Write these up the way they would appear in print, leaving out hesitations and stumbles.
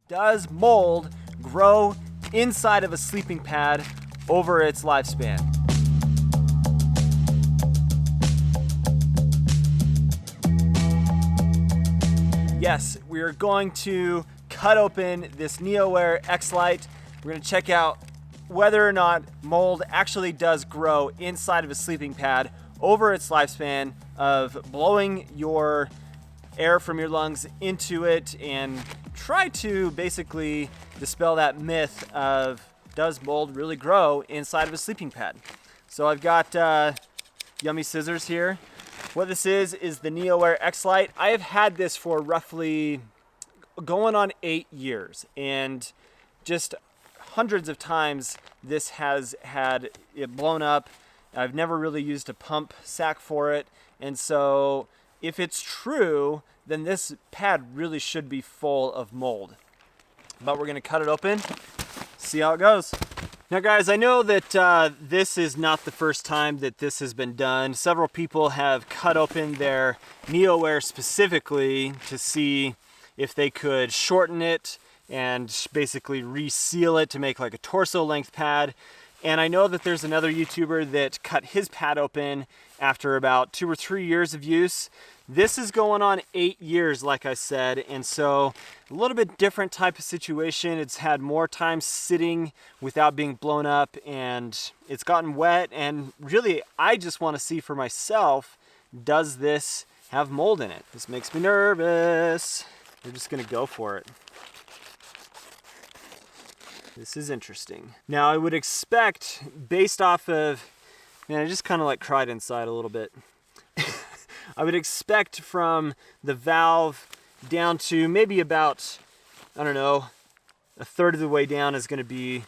Does mold grow inside of a sleeping pad over its lifespan? Yes, we are going to cut open this NeoAir XLite. We're going to check out whether or not mold actually does grow inside of a sleeping pad over its lifespan of blowing your air from your lungs into it, and try to basically dispel that myth of does mold really grow inside of a sleeping pad. So I've got yummy scissors here. What this is the NeoAir XLite. I have had this for roughly going on 8 years, and just hundreds of times this has had it blown up. I've never really used a pump sack for it, and so if it's true, then this pad really should be full of mold. But we're gonna cut it open, see how it goes. Now guys, I know that this is not the first time that this has been done. Several people have cut open their NeoAir specifically to see if they could shorten it and basically reseal it to make like a torso length pad. And I know that there's another YouTuber that cut his pad open after about 2 or 3 years of use. This is going on 8 years, like I said, and so a little bit different type of situation. It's had more time sitting without being blown up, and it's gotten wet, and really I just want to see for myself, does this have mold in it? This makes me nervous. We're just gonna go for it. This is interesting. Now I would expect, based off of, man, I just kind of like cried inside a little bit. I would expect from the valve down to maybe about, I don't know, a third of the way down is going to be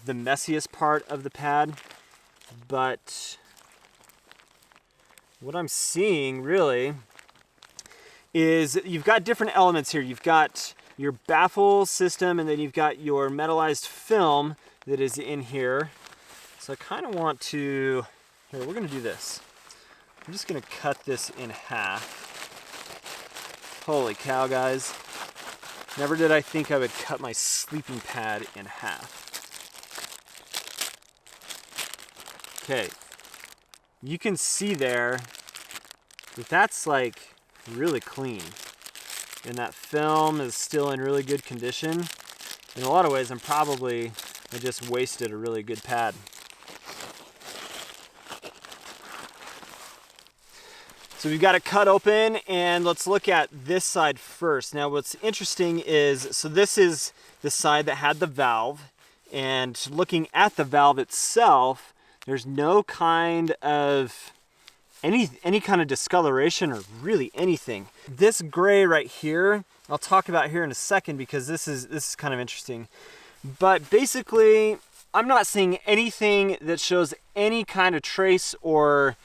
the messiest part of the pad. But what I'm seeing really is you've got different elements here. You've got your baffle system, and then you've got your metallized film that is in here. So I kind of want to, here, we're going to do this. I'm just going to cut this in half. Holy cow, guys. Never did I think I would cut my sleeping pad in half. Okay. You can see there that that's like really clean. And that film is still in really good condition. In a lot of ways, I just wasted a really good pad. So we've got it cut open, and let's look at this side first. Now what's interesting is, so this is the side that had the valve, and looking at the valve itself, there's no kind of any kind of discoloration or really anything. This gray right here, I'll talk about here in a second because this is kind of interesting. But basically, I'm not seeing anything that shows any kind of trace or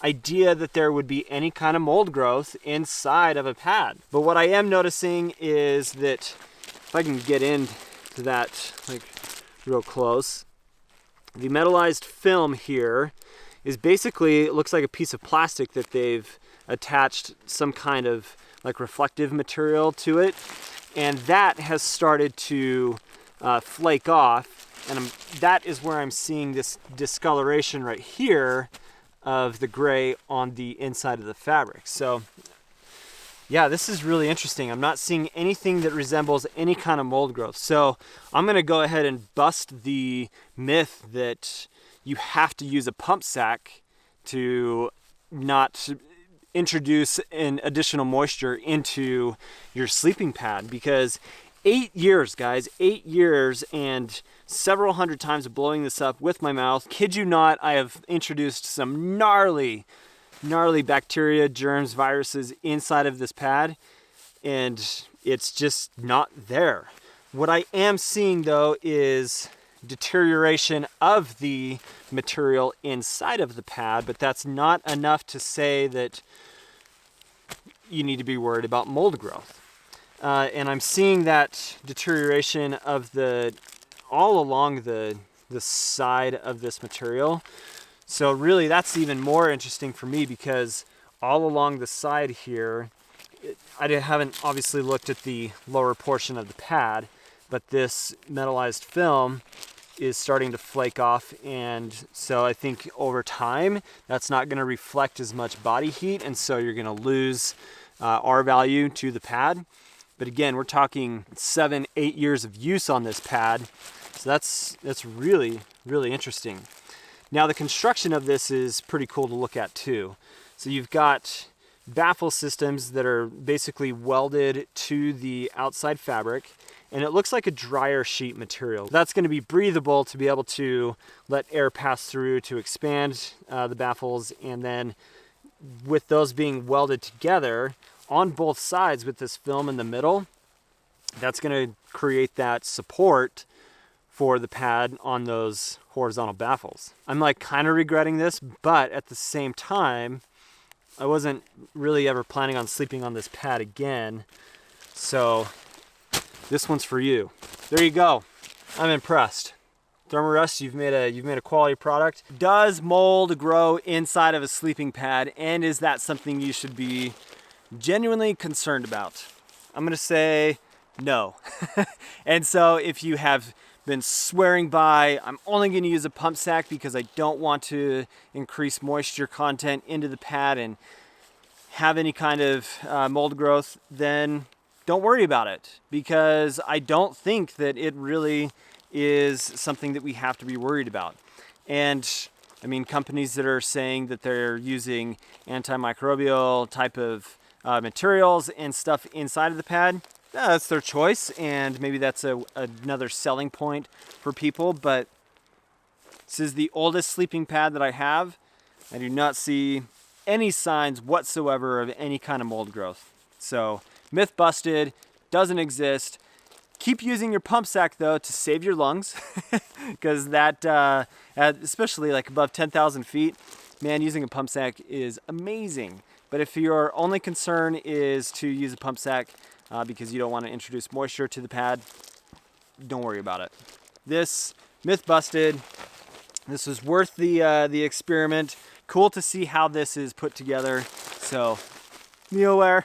idea that there would be any kind of mold growth inside of a pad. But what I am noticing is that, if I can get into that like real close, the metallized film here is basically, it looks like a piece of plastic that they've attached some kind of like reflective material to it, and that has started to flake off, and that is where I'm seeing this discoloration right here of the gray on the inside of the fabric. So yeah, this is really interesting. I'm not seeing anything that resembles any kind of mold growth. So I'm gonna go ahead and bust the myth that you have to use a pump sack to not introduce an additional moisture into your sleeping pad, because 8 years, guys, 8 years and several hundred times of blowing this up with my mouth. Kid you not, I have introduced some gnarly bacteria, germs, viruses inside of this pad, and it's just not there. What I am seeing though is deterioration of the material inside of the pad, but that's not enough to say that you need to be worried about mold growth. And I'm seeing that deterioration of all along the side of this material. So really that's even more interesting for me, because all along the side here, I haven't obviously looked at the lower portion of the pad, but this metallized film is starting to flake off, and so I think over time that's not going to reflect as much body heat, and so you're going to lose R value to the pad. But again, we're talking 7-8 years of use on this pad, so that's really interesting. Now the construction of this is pretty cool to look at too. So you've got baffle systems that are basically welded to the outside fabric, and it looks like a dryer sheet material. That's going to be breathable to be able to let air pass through to expand the baffles, and then with those being welded together on both sides with this film in the middle, that's going to create that support for the pad on those horizontal baffles. I'm like kind of regretting this, but at the same time, I wasn't really ever planning on sleeping on this pad again, so this one's for you. There you go. I'm impressed. Thermarest, you've made a quality product. Does mold grow inside of a sleeping pad, and is that something you should be genuinely concerned about? I'm gonna say no. And so if you have been swearing by, I'm only gonna use a pump sack because I don't want to increase moisture content into the pad and have any kind of mold growth, then don't worry about it, because I don't think that it really is something that we have to be worried about. And I mean, companies that are saying that they're using antimicrobial type of materials and stuff inside of the pad, that's their choice, and maybe that's another selling point for people, but this is the oldest sleeping pad that I have. I do not see any signs whatsoever of any kind of mold growth. So myth busted, doesn't exist. Keep using your pump sack though to save your lungs, because that, especially like above 10,000 feet, man, using a pump sack is amazing. But if your only concern is to use a pump sack because you don't want to introduce moisture to the pad, don't worry about it. This myth busted. This was worth the experiment. Cool to see how this is put together. So, NeoAir,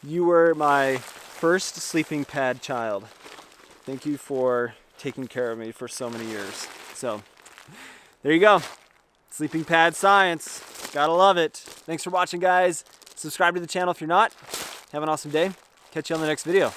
you were my first sleeping pad child. Thank you for taking care of me for so many years. So, there you go. Sleeping pad science. Gotta love it. Thanks for watching, guys. Subscribe to the channel if you're not. Have an awesome day. Catch you on the next video.